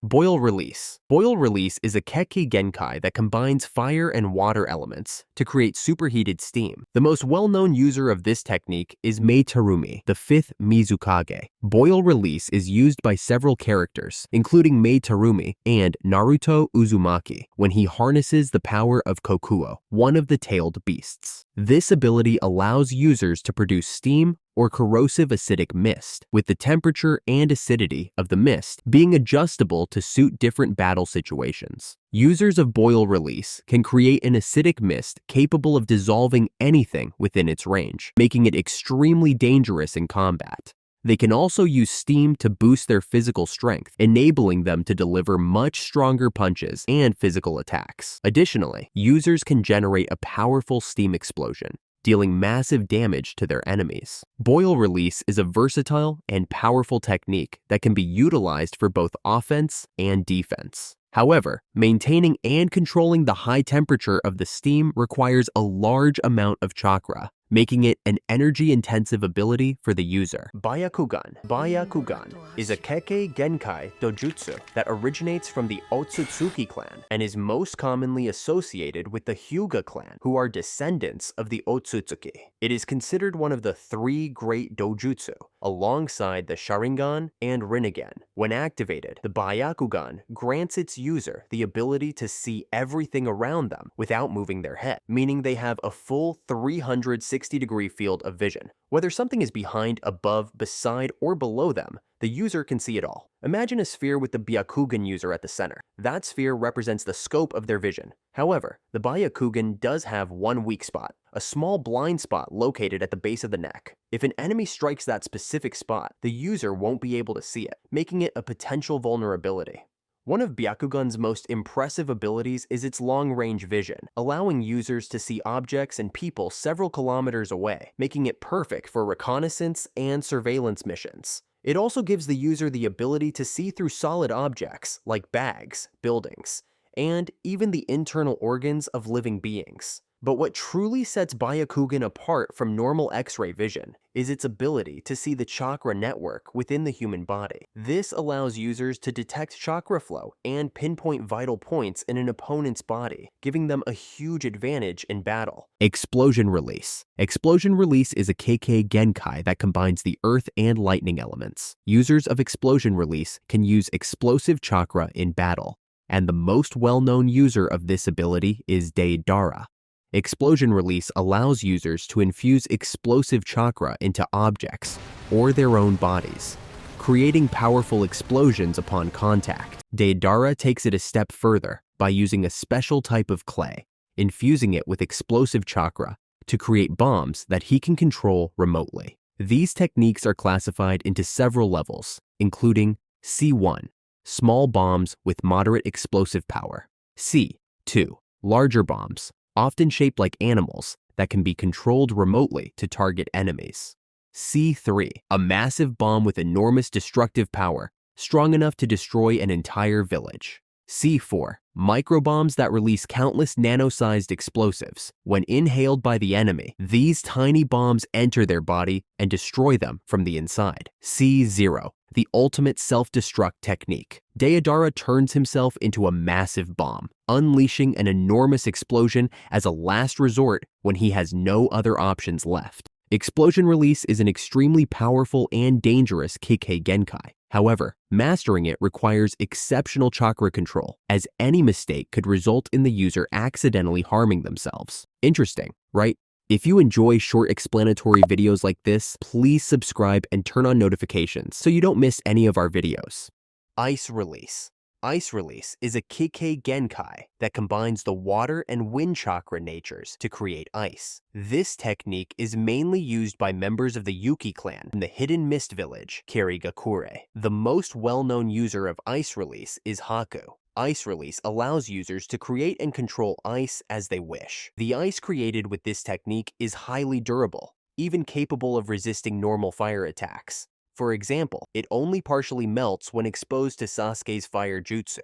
Boil Release. Boil Release is a Kekkei Genkai that combines fire and water elements to create superheated steam. The most well-known user of this technique is Mei Terumī, the Fifth Mizukage. Boil Release is used by several characters, including Mei Terumī and Naruto Uzumaki, when he harnesses the power of Kokuō, one of the tailed beasts. This ability allows users to produce steam or corrosive acidic mist, with the temperature and acidity of the mist being adjustable to suit different battle situations. Users of Boil Release can create an acidic mist capable of dissolving anything within its range, making it extremely dangerous in combat. They can also use steam to boost their physical strength, enabling them to deliver much stronger punches and physical attacks. Additionally, users can generate a powerful steam explosion, dealing massive damage to their enemies. Boil Release is a versatile and powerful technique that can be utilized for both offense and defense. However, maintaining and controlling the high temperature of the steam requires a large amount of chakra, making it an energy-intensive ability for the user. Byakugan. Byakugan is a Kekkei Genkai dojutsu that originates from the Otsutsuki clan and is most commonly associated with the Hyuga clan, who are descendants of the Otsutsuki. It is considered one of the 3 great dojutsu, alongside the Sharingan and Rinnegan. When activated, the Byakugan grants its user the ability to see everything around them without moving their head, meaning they have a full 360-degree field of vision. Whether something is behind, above, beside, or below them, the user can see it all. Imagine a sphere with the Byakugan user at the center. That sphere represents the scope of their vision. However, the Byakugan does have one weak spot, a small blind spot located at the base of the neck. If an enemy strikes that specific spot, the user won't be able to see it, making it a potential vulnerability. One of Byakugan's most impressive abilities is its long-range vision, allowing users to see objects and people several kilometers away, making it perfect for reconnaissance and surveillance missions. It also gives the user the ability to see through solid objects like bags, buildings, and even the internal organs of living beings. But what truly sets Byakugan apart from normal X-ray vision is its ability to see the chakra network within the human body. This allows users to detect chakra flow and pinpoint vital points in an opponent's body, giving them a huge advantage in battle. Explosion Release. Explosion Release is a Kekkei Genkai that combines the earth and lightning elements. Users of Explosion Release can use explosive chakra in battle, and the most well-known user of this ability is Deidara. Explosion Release allows users to infuse explosive chakra into objects or their own bodies, creating powerful explosions upon contact. Deidara takes it a step further by using a special type of clay, infusing it with explosive chakra to create bombs that he can control remotely. These techniques are classified into several levels, including C1, small bombs with moderate explosive power; C2, larger bombs, often shaped like animals, that can be controlled remotely to target enemies; C3, a massive bomb with enormous destructive power, strong enough to destroy an entire village; C4, microbombs that release countless nano-sized explosives. When inhaled by the enemy, these tiny bombs enter their body and destroy them from the inside; C0, the ultimate self-destruct technique. Deidara turns himself into a massive bomb, unleashing an enormous explosion as a last resort when he has no other options left. Explosion Release is an extremely powerful and dangerous Kekkei Genkai. However, mastering it requires exceptional chakra control, as any mistake could result in the user accidentally harming themselves. Interesting, right? If you enjoy short explanatory videos like this, please subscribe and turn on notifications so you don't miss any of our videos. Ice Release. Ice Release is a Kekkei Genkai that combines the water and wind chakra natures to create ice. This technique is mainly used by members of the Yuki clan in the hidden mist village, Kirigakure. The most well-known user of Ice Release is Haku. Ice Release allows users to create and control ice as they wish. The ice created with this technique is highly durable, even capable of resisting normal fire attacks. For example, it only partially melts when exposed to Sasuke's fire jutsu.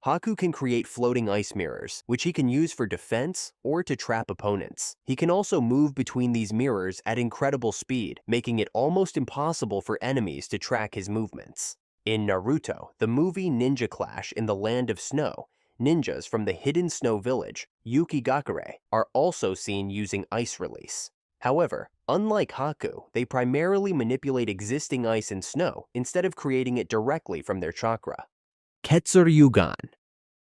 Haku can create floating ice mirrors, which he can use for defense or to trap opponents. He can also move between these mirrors at incredible speed, making it almost impossible for enemies to track his movements. In Naruto, the movie Ninja Clash in the Land of Snow, ninjas from the hidden snow village, Yukigakure, are also seen using ice release. However, unlike Haku, they primarily manipulate existing ice and snow instead of creating it directly from their chakra. Ketsuryugan.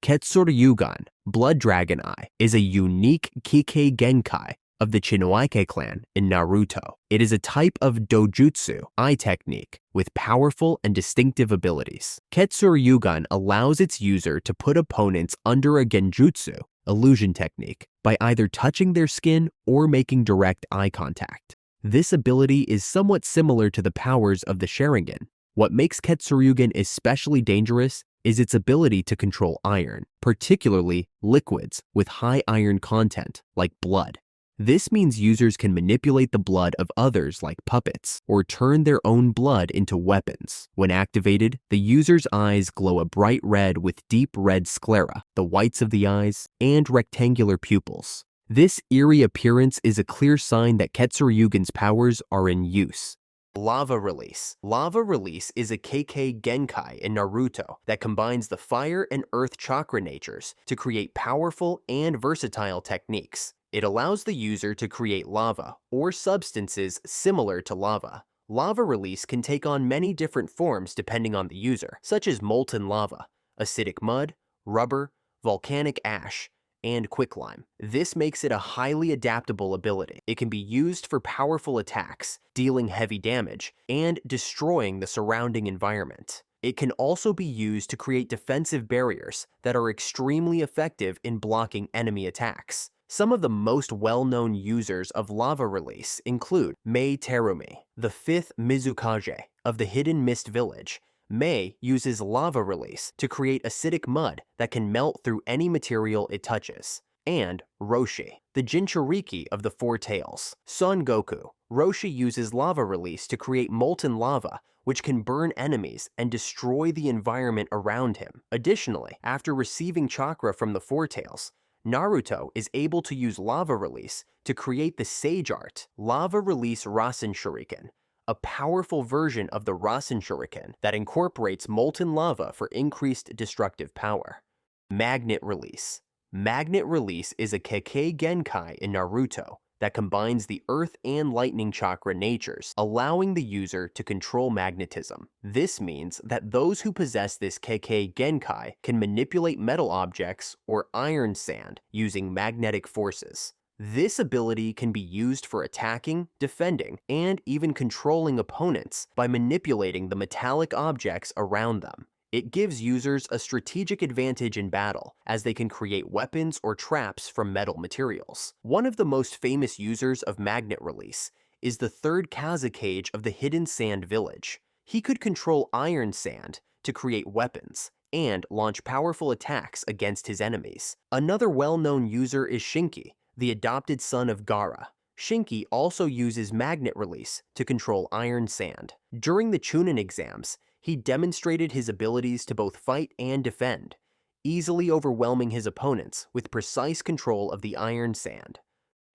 Ketsuryugan, Blood Dragon Eye, is a unique Kekkei Genkai of the Chinoike clan in Naruto. It is a type of dojutsu eye technique with powerful and distinctive abilities. Ketsuryugan allows its user to put opponents under a genjutsu illusion technique by either touching their skin or making direct eye contact. This ability is somewhat similar to the powers of the Sharingan. What makes Ketsuryugan especially dangerous is its ability to control iron, particularly liquids with high iron content like blood. This means users can manipulate the blood of others like puppets, or turn their own blood into weapons. When activated, the user's eyes glow a bright red with deep red sclera, the whites of the eyes, and rectangular pupils. This eerie appearance is a clear sign that Ketsuryugan's powers are in use. Lava Release. Lava Release is a Kekkei Genkai in Naruto that combines the fire and earth chakra natures to create powerful and versatile techniques. It allows the user to create lava or substances similar to lava. Lava Release can take on many different forms depending on the user, such as molten lava, acidic mud, rubber, volcanic ash, and quicklime. This makes it a highly adaptable ability. It can be used for powerful attacks, dealing heavy damage, and destroying the surrounding environment. It can also be used to create defensive barriers that are extremely effective in blocking enemy attacks. Some of the most well-known users of Lava Release include Mei Terumī, the Fifth Mizukage of the Hidden Mist Village. Mei uses Lava Release to create acidic mud that can melt through any material it touches. And Roshi, the Jinchuriki of the Four Tails. Son Goku. Roshi uses Lava Release to create molten lava, which can burn enemies and destroy the environment around him. Additionally, after receiving chakra from the Four Tails, Naruto is able to use Lava Release to create the Sage Art, Lava Release Rasen Shuriken, a powerful version of the Rasen Shuriken that incorporates molten lava for increased destructive power. Magnet Release. Magnet Release is a Kekkei Genkai in Naruto that combines the earth and lightning chakra natures, allowing the user to control magnetism. This means that those who possess this Kekkei Genkai can manipulate metal objects or iron sand using magnetic forces. This ability can be used for attacking, defending, and even controlling opponents by manipulating the metallic objects around them. It gives users a strategic advantage in battle, as they can create weapons or traps from metal materials. One of the most famous users of Magnet Release is the third Kazekage of the Hidden Sand Village. He could control iron sand to create weapons and launch powerful attacks against his enemies. Another well-known user is Shinki, the adopted son of Gaara. Shinki also uses Magnet Release to control iron sand. During the Chunin exams, he demonstrated his abilities to both fight and defend, easily overwhelming his opponents with precise control of the iron sand.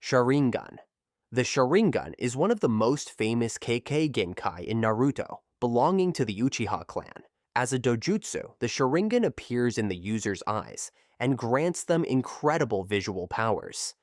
Sharingan. The Sharingan is one of the most famous Kekkei Genkai in Naruto, belonging to the Uchiha clan. As a dojutsu, the Sharingan appears in the user's eyes and grants them incredible visual powers.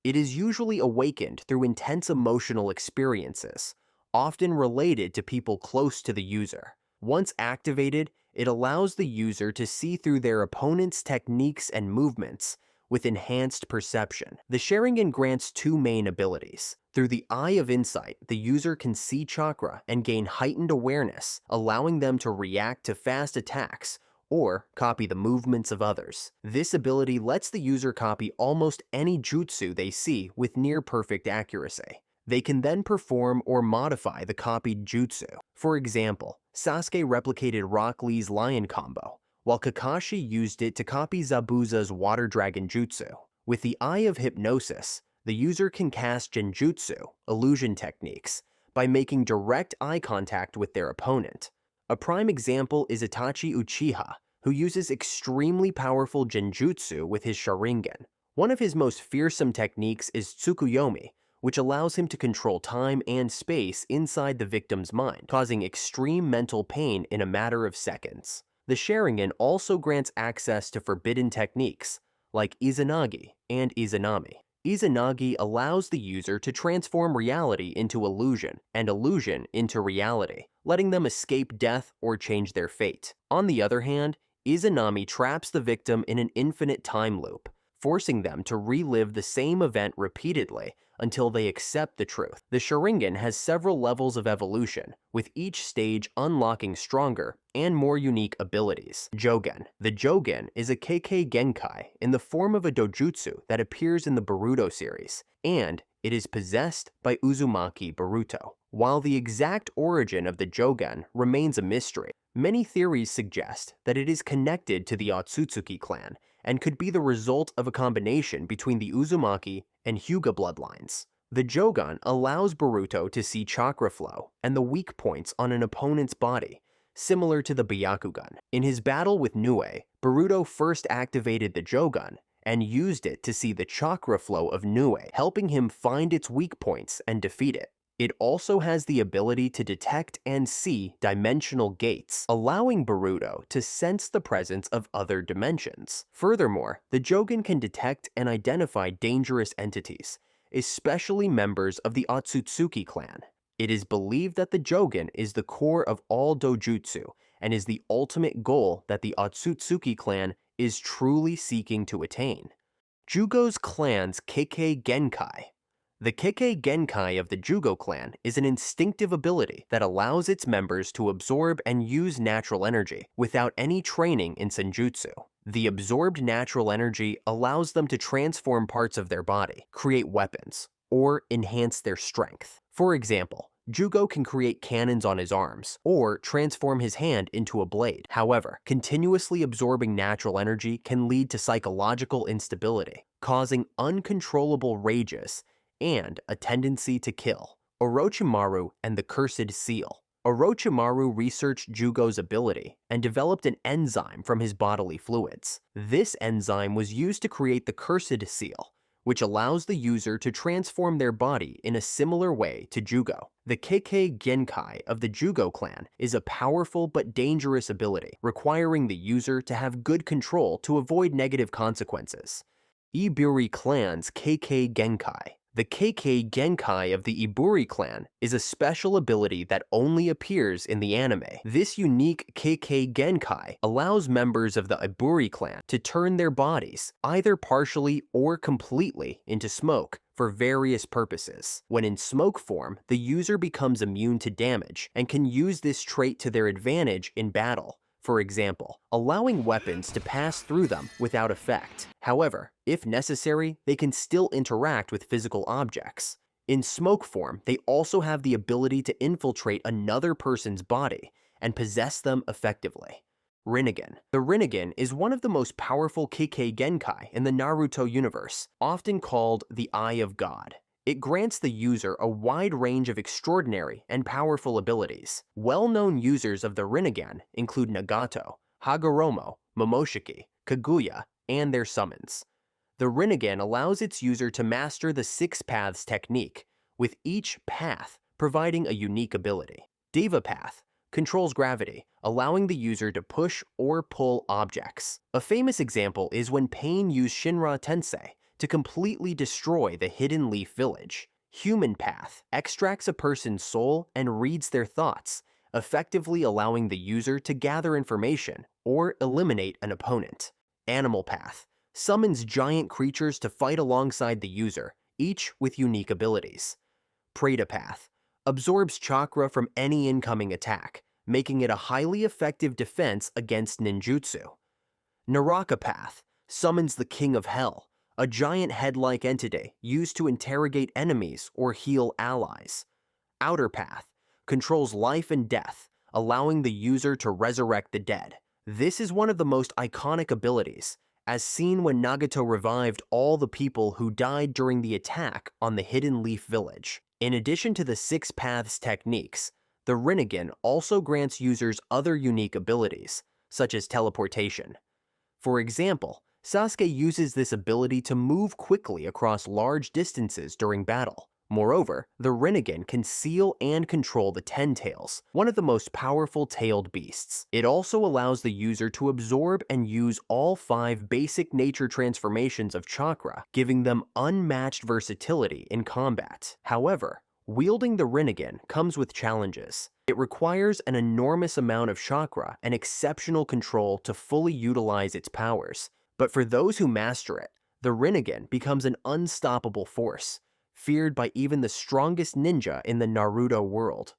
It is usually awakened through intense emotional experiences, often related to people close to the user. Once activated, it allows the user to see through their opponent's techniques and movements with enhanced perception. The Sharingan grants two main abilities. Through the Eye of Insight, the user can see chakra and gain heightened awareness, allowing them to react to fast attacks or copy the movements of others. This ability lets the user copy almost any jutsu they see with near-perfect accuracy. They can then perform or modify the copied jutsu. For example, Sasuke replicated Rock Lee's lion combo, while Kakashi used it to copy Zabuza's water dragon jutsu. With the Eye of Hypnosis, the user can cast genjutsu, illusion techniques, by making direct eye contact with their opponent. A prime example is Itachi Uchiha, who uses extremely powerful genjutsu with his Sharingan. One of his most fearsome techniques is Tsukuyomi, which allows him to control time and space inside the victim's mind, causing extreme mental pain in a matter of seconds. The Sharingan also grants access to forbidden techniques, like Izanagi and Izanami. Izanagi allows the user to transform reality into illusion and illusion into reality, letting them escape death or change their fate. On the other hand, Izanami traps the victim in an infinite time loop, forcing them to relive the same event repeatedly until they accept the truth. The Sharingan has several levels of evolution, with each stage unlocking stronger and more unique abilities. Jougan. The Jougan is a Kekkei Genkai in the form of a dojutsu that appears in the Boruto series, and it is possessed by Uzumaki Boruto. While the exact origin of the Jougan remains a mystery, many theories suggest that it is connected to the Otsutsuki clan and could be the result of a combination between the Uzumaki and Hyuga bloodlines. The Jougan allows Boruto to see chakra flow and the weak points on an opponent's body, similar to the Byakugan. In his battle with Nue, Boruto first activated the Jougan and used it to see the chakra flow of Nue, helping him find its weak points and defeat it. It also has the ability to detect and see dimensional gates, allowing Boruto to sense the presence of other dimensions. Furthermore, the Jougan can detect and identify dangerous entities, especially members of the Otsutsuki clan. It is believed that the Jougan is the core of all dojutsu and is the ultimate goal that the Otsutsuki clan is truly seeking to attain. Jugo's clan's Kekkei Genkai. The Kekkei Genkai of the Jugo clan is an instinctive ability that allows its members to absorb and use natural energy without any training in senjutsu. The absorbed natural energy allows them to transform parts of their body, create weapons, or enhance their strength. For example, Jugo can create cannons on his arms, or transform his hand into a blade. However, continuously absorbing natural energy can lead to psychological instability, causing uncontrollable rages and a tendency to kill. Orochimaru and the Cursed Seal. Orochimaru researched Jugo's ability and developed an enzyme from his bodily fluids. This enzyme was used to create the Cursed Seal, which allows the user to transform their body in a similar way to Jugo. The Kekkei Genkai of the Jugo clan is a powerful but dangerous ability, requiring the user to have good control to avoid negative consequences. Iburi clan's Kekkei Genkai. The Kekkei Genkai of the Iburi clan is a special ability that only appears in the anime. This unique Kekkei Genkai allows members of the Iburi clan to turn their bodies, either partially or completely, into smoke for various purposes. When in smoke form, the user becomes immune to damage and can use this trait to their advantage in battle. For example, allowing weapons to pass through them without effect. However, if necessary, they can still interact with physical objects. In smoke form, they also have the ability to infiltrate another person's body and possess them effectively. Rinnegan. The Rinnegan is one of the most powerful Kekkei Genkai in the Naruto universe, often called the Eye of God. It grants the user a wide range of extraordinary and powerful abilities. Well-known users of the Rinnegan include Nagato, Hagoromo, Momoshiki, Kaguya, and their summons. The Rinnegan allows its user to master the 6 paths technique, with each path providing a unique ability. Deva Path controls gravity, allowing the user to push or pull objects. A famous example is when Pain used Shinra Tensei to completely destroy the Hidden Leaf Village. Human Path extracts a person's soul and reads their thoughts, effectively allowing the user to gather information or eliminate an opponent. Animal Path summons giant creatures to fight alongside the user, each with unique abilities. Preda Path absorbs chakra from any incoming attack, making it a highly effective defense against ninjutsu. Naraka Path summons the King of Hell, a giant head-like entity used to interrogate enemies or heal allies. Outer Path controls life and death, allowing the user to resurrect the dead. This is one of the most iconic abilities, as seen when Nagato revived all the people who died during the attack on the Hidden Leaf Village. In addition to the 6 paths techniques, the Rinnegan also grants users other unique abilities, such as teleportation. For example, Sasuke uses this ability to move quickly across large distances during battle. Moreover, the Rinnegan can seal and control the Ten Tails, one of the most powerful tailed beasts. It also allows the user to absorb and use all 5 basic nature transformations of chakra, giving them unmatched versatility in combat. However, wielding the Rinnegan comes with challenges. It requires an enormous amount of chakra and exceptional control to fully utilize its powers. But for those who master it, the Rinnegan becomes an unstoppable force, feared by even the strongest ninja in the Naruto world.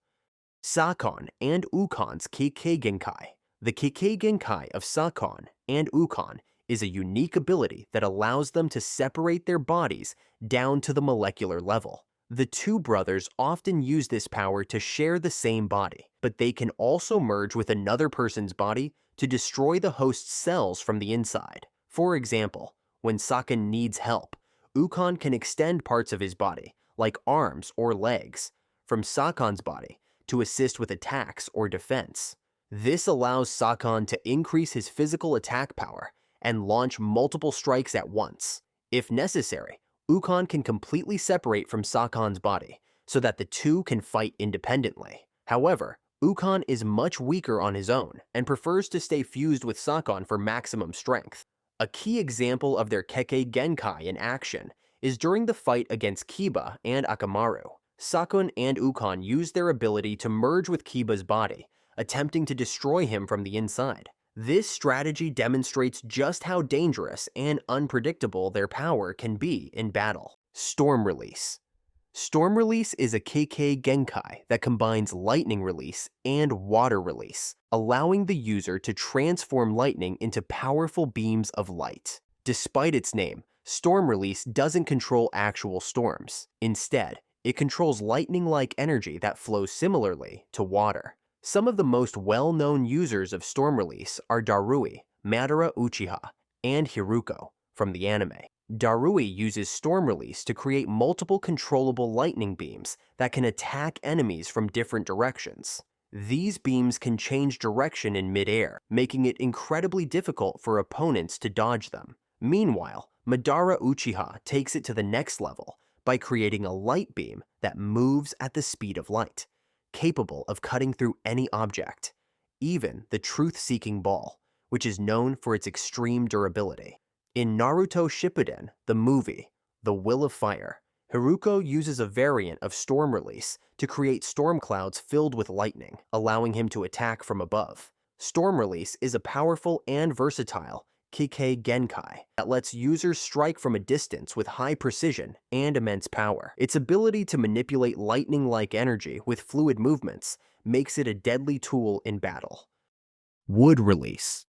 Sakon and Ukon's Kekkei Genkai. The Kekkei Genkai of Sakon and Ukon is a unique ability that allows them to separate their bodies down to the molecular level. The two brothers often use this power to share the same body, but they can also merge with another person's body to destroy the host's cells from the inside. For example, when Sakon needs help, Ukon can extend parts of his body, like arms or legs, from Sakon's body to assist with attacks or defense. This allows Sakon to increase his physical attack power and launch multiple strikes at once. If necessary, Ukon can completely separate from Sakon's body so that the two can fight independently. However, Ukon is much weaker on his own and prefers to stay fused with Sakon for maximum strength. A key example of their Kekkei Genkai in action is during the fight against Kiba and Akamaru. Sakon and Ukon use their ability to merge with Kiba's body, attempting to destroy him from the inside. This strategy demonstrates just how dangerous and unpredictable their power can be in battle. Storm Release. Storm Release is a Kekkei Genkai that combines lightning release and water release, allowing the user to transform lightning into powerful beams of light. Despite its name, Storm Release doesn't control actual storms. Instead, it controls lightning-like energy that flows similarly to water. Some of the most well-known users of Storm Release are Darui, Madara Uchiha, and Hiruko from the anime. Darui uses Storm Release to create multiple controllable lightning beams that can attack enemies from different directions. These beams can change direction in mid-air, making it incredibly difficult for opponents to dodge them. Meanwhile, Madara Uchiha takes it to the next level by creating a light beam that moves at the speed of light, capable of cutting through any object, even the truth-seeking ball, which is known for its extreme durability. In Naruto Shippuden, the movie, The Will of Fire, Hiruko uses a variant of Storm Release to create storm clouds filled with lightning, allowing him to attack from above. Storm Release is a powerful and versatile Kekkei Genkai that lets users strike from a distance with high precision and immense power. Its ability to manipulate lightning-like energy with fluid movements makes it a deadly tool in battle. Wood Release.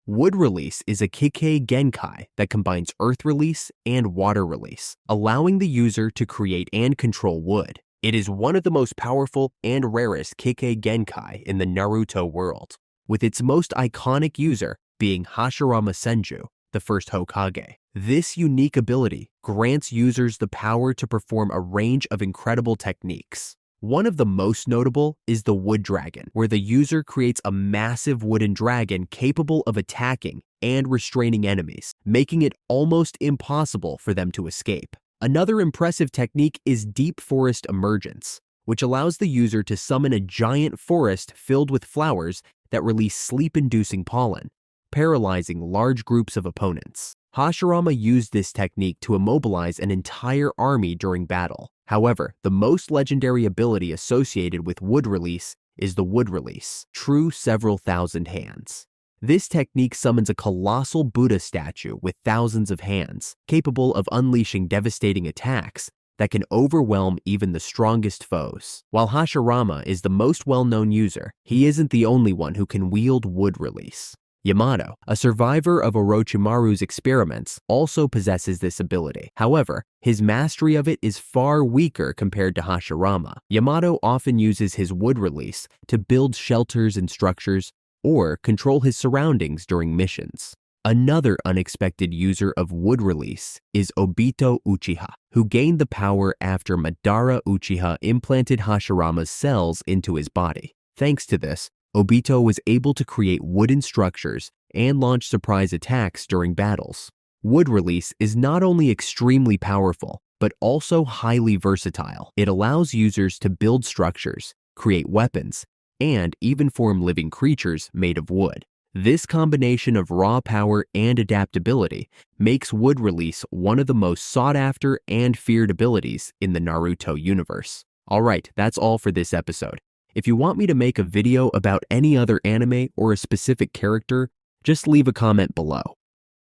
Wood Release is a Kekkei Genkai that combines Earth Release and Water Release, allowing the user to create and control wood. It is one of the most powerful and rarest Kekkei Genkai in the Naruto world, with its most iconic user being Hashirama Senju, the first Hokage. This unique ability grants users the power to perform a range of incredible techniques. One of the most notable is the Wood Dragon, where the user creates a massive wooden dragon capable of attacking and restraining enemies, making it almost impossible for them to escape. Another impressive technique is Deep Forest Emergence, which allows the user to summon a giant forest filled with flowers that release sleep-inducing pollen, paralyzing large groups of opponents. Hashirama used this technique to immobilize an entire army during battle. However, the most legendary ability associated with Wood Release is the Wood Release, True Several Thousand Hands. This technique summons a colossal Buddha statue with thousands of hands, capable of unleashing devastating attacks that can overwhelm even the strongest foes. While Hashirama is the most well-known user, he isn't the only one who can wield Wood Release. Yamato, a survivor of Orochimaru's experiments, also possesses this ability. However, his mastery of it is far weaker compared to Hashirama. Yamato often uses his Wood Release to build shelters and structures or control his surroundings during missions. Another unexpected user of Wood Release is Obito Uchiha, who gained the power after Madara Uchiha implanted Hashirama's cells into his body. Thanks to this, Obito was able to create wooden structures and launch surprise attacks during battles. Wood Release is not only extremely powerful, but also highly versatile. It allows users to build structures, create weapons, and even form living creatures made of wood. This combination of raw power and adaptability makes wood release one of the most sought-after and feared abilities in the Naruto universe. Alright, that's all for this episode. If you want me to make a video about any other anime or a specific character, just leave a comment below.